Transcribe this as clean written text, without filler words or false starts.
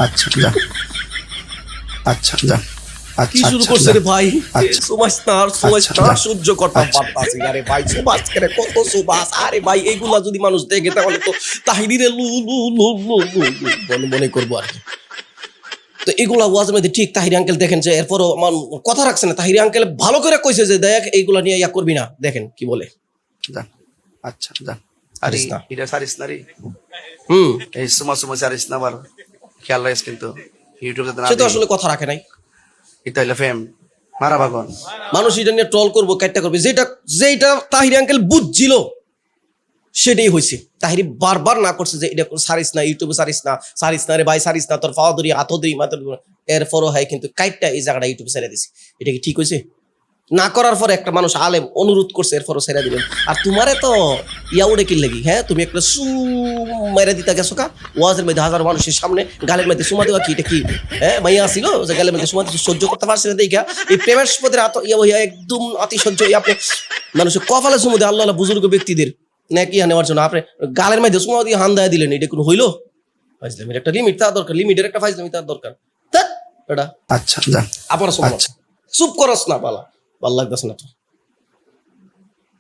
আচ্ছা যা আচ্ছা যা কি আচ্ছা শুরু আচ্ছা করছে যা রে ভাই? আচ্ছা সুবাস আচ্ছা, যা। সহ্য করতে আচ্ছা। পারতাছি না রে ভাই। সুবাস করে কত সুবাস, আরে ভাই এগুলা যদি মানুষ দেখে তাহলে তো তাহিরিরে লু লু লু লু লু লু মনে মনে করবো আর কি। তো এগুলা ওয়াজের মধ্যে ঠিক তাহিরি আঙ্কেল দেখেন যে এরপরও কথা রাখছে না। তাহিরি আঙ্কেল ভালো করে কইছে যে দেখ এইগুলা নিয়ে ইয়া করবি না, দেখেন কি বলে। যা আচ্ছা যা আরে সারিস না। এটা সারিস না রে, হুম, এই সুমা সুমা সারিস না, আবার খেয়াল রাখিস কিন্তু ইউটিউবে না সে তো দিই। আসলে কথা রাখে নাই। এটা হইলো ফেম মারা বাগন। মানুষ এটা নিয়ে ট্রল করবো, কাটটা করবে, যেটা যেটা তাহিরি আঙ্কেল বুঝছিল সেটাই হয়েছে। তাহিরি বারবার না করছে যে এটা সারিস না, ইউটিউবে সারিস না রে ভাই, সারিস না, তোর পাওয়া ধরি হাত ধরি মাথা ধরি। এরপরও হয় কিন্তু কাইটটা এই জায়গাটা ইউটিউবে ছেড়ে দিছি। এটা কি ঠিক হয়েছে? না করার পরে একটা মানুষ আলেম অনুরোধ করছে, এরপরও ছেড়ে দিবেন। আর তোমারে তো ইয়া উড়ে কি লাগি, হ্যাঁ তুমি একটা সু মেরে দিতে গেছো কা ওয়াজের মধ্যে হাজার মানুষের সামনে গালের মধ্যে সুমা দেওয়া কি এটা কি? হ্যাঁ মাইয়া আসিল যে গালের মধ্যে সুমা দিতে সহ্য করতে পারছে না দেখা এই প্রেমের পদের ইয়া হইয়া একদম অতি সহ্য আপনি মানুষের কপালে সুমো দেয় আল্লাহ আল্লাহ বুজুর্গ ব্যক্তিদের নাকি নেওয়ার জন্য আপনি গালের মধ্যে সুমা দিয়ে হান দেয়া দিলেন, এটা কোনো হইলো? ফাইজলামের একটা লিমিট তার দরকার, লিমিটের একটা ফাইজলামি তার দরকার। ধ্যাৎ, এটা আচ্ছা যা আবার আচ্ছা চুপ করস না, পালা ভাল লাগতেছে না তো।